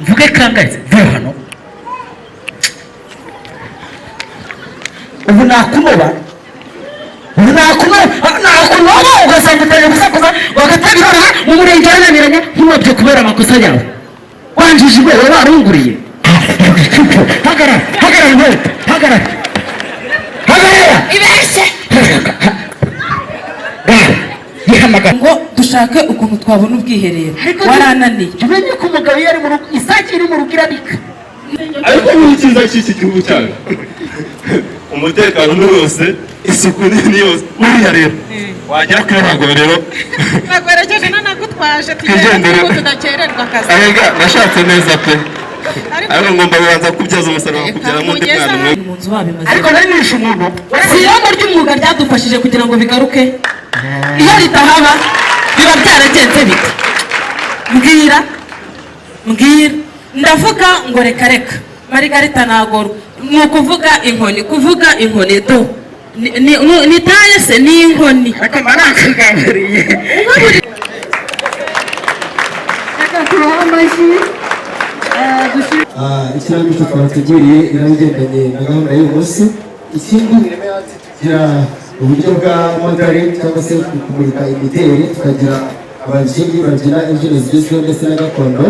mvuge kangahe vuba hano ubu nakunoba ugasanga utari gusakuza wagatabirora mu murenge wanamiranye ntiwabye kubera amakosa yawe wanjije ibere warunguriye hagarara ibeshye ngo dushake ukuntu twabona ubwiherero warananiye tumenye ko umugabo yari mu rugo isake iri mu rugo irabika ariko ni cyiza cy'iki gihugu cyacu umutekano ni wose isuku ni yose uriya rero wagera kuri rero nagwerekeje nanagutwaje tugendere tudakererwa akazi arega nashatse neza pe ariko ngomba kubanza kubyaza umusaruro kugira ngo ndi mwana mwe mu nzu babimaze ariko nari nishe umuntu si irembo ry'umwuga ryadufashije kugira ngo bigaruke iyo ritahaba biba byaragenze bite mbwira ndavuga ngo reka Margarita nagorwa ni ukuvuga inkoni do ni taye se ni inkoni akama nakigambiriye ikinamico twabateguriye iragendanye na gahunda y'uyu munsi. Ikindi tugira uburyo bwa modari cyangwa se kumurika imideri, tukagira ababyinnyi babyina imbyino zigezweho ndetse na gakondo.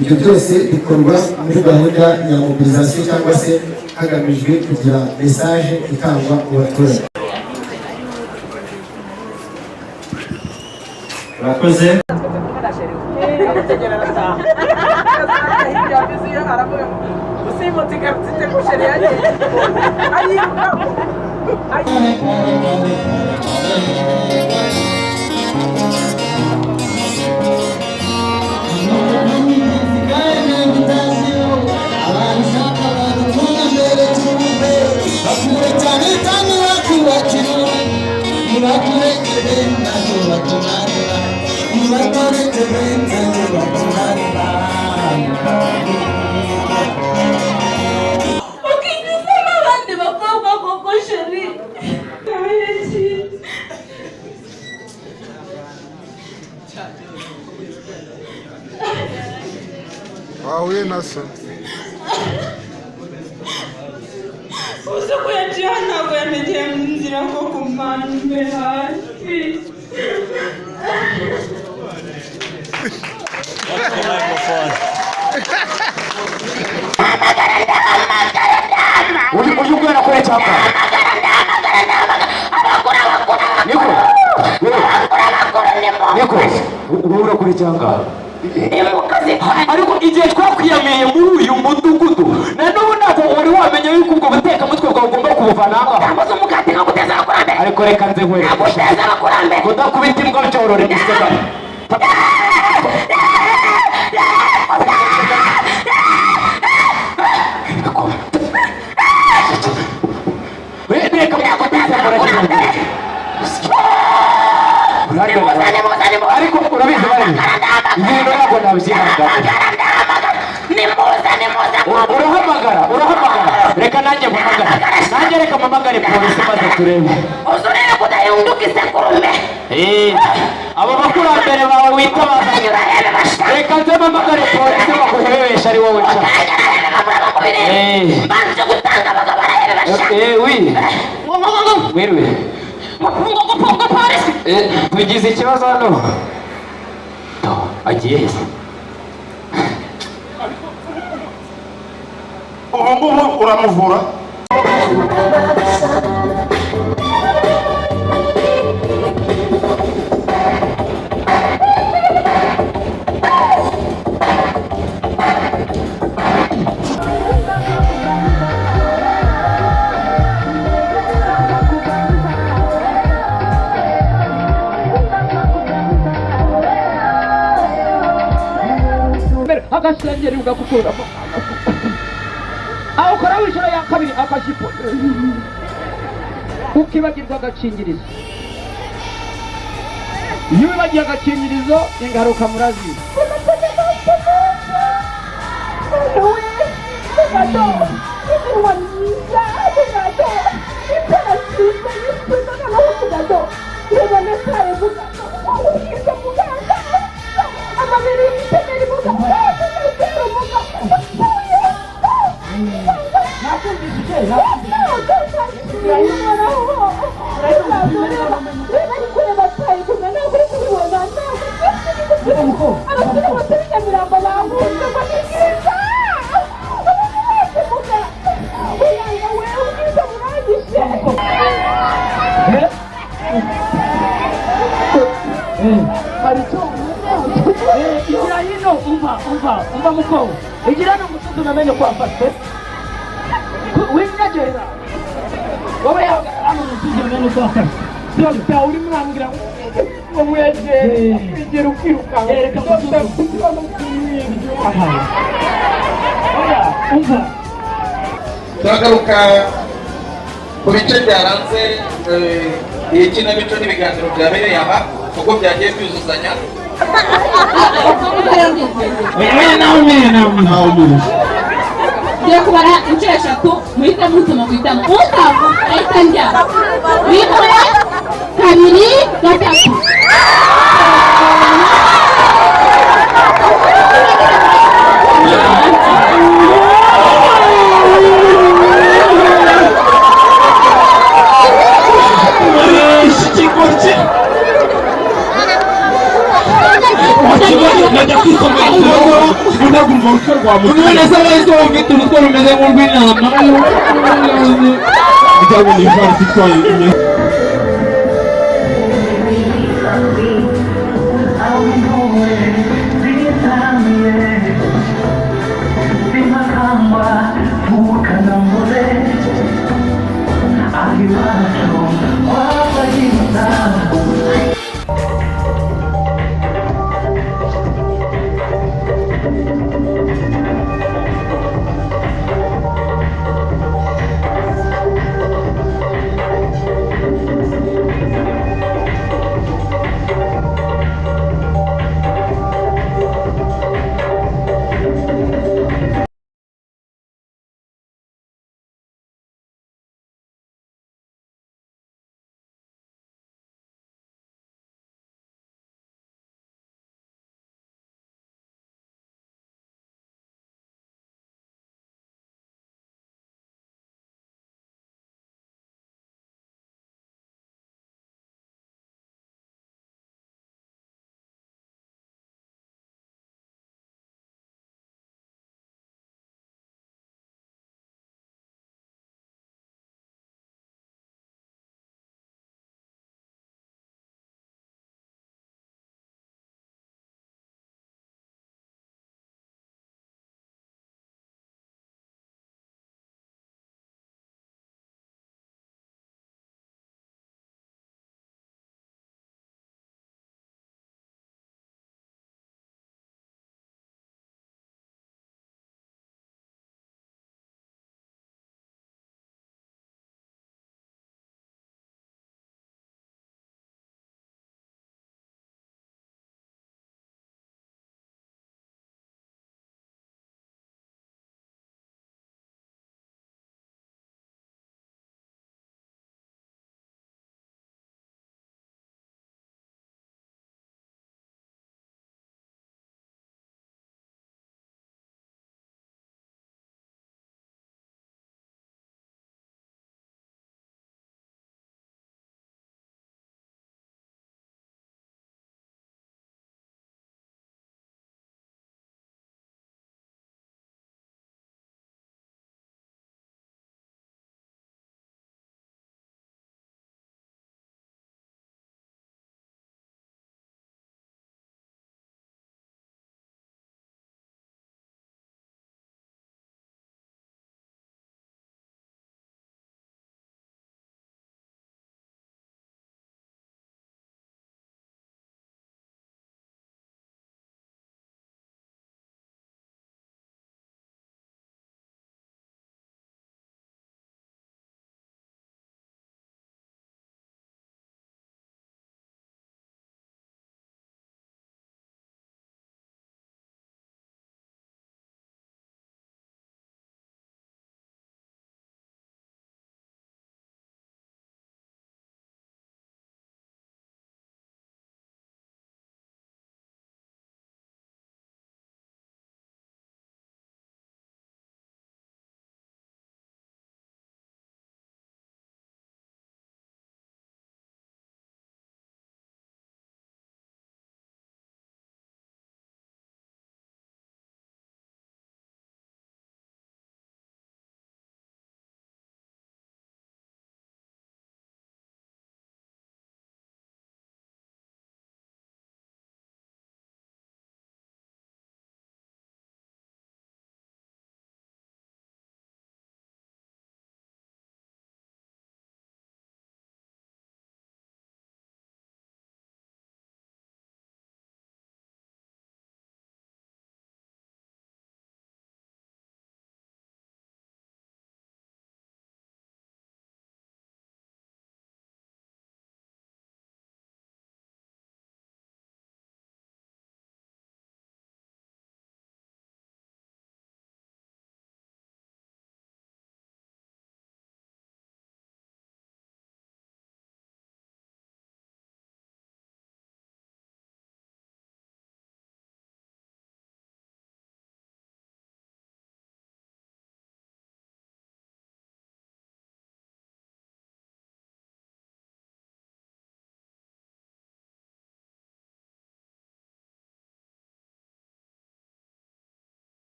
Ibyo byose bikorwa muri gahunda ya mobilisation cyangwa se hagamijwe kugira message itangwa mu baturage. Murakoze. wahuye na so uzi ko yaciye ntabwo yanegeye mu nzira ko kumana imbere hasi uje kubera kure cyapa niko ubura kure cyanga ariko igihe twakwiyamiye muri uyu mudugudu na n'ubu ntabwo wari wamenye yuko ubwo butekamutwe bwawe ugomba kubuvana ahangaha ariko reka nze nkwereke kudakubita imbwa byorora igisebe ariko urabizi bari ibintu ntabwo nabyihanganira urahamagara reka nanjye mpamagare polisi maze turebe abo bakurambere bawe witabaza reka nze mpamagare polisi bakuhebesha ari wowe nshya wiriwe tugize ikibazo hano agiye heza ubu ngubu uramuvura agasengeri ugakukuramo aho ukora wijoro ya kabiri akajipo ukibagirwa agakingirizo iyo wibagiye agakingirizo ingaruka murazi hari icyo igira hino umva mukobwa igira no mutuzo namenye ko afate winyagera wowe hano mutuzo namenye ko afate sio uri mwambira ngo mweze igera ukiruka reka umva turagaruka ku bice byaranze iyi kinamico n'ibiganiro byabereye aha uko byagiye byuzuzanya ngiye kubara inshuro eshatu muhite mutuma guhitamo utavu ahita njya rimwe kabiri gatatu None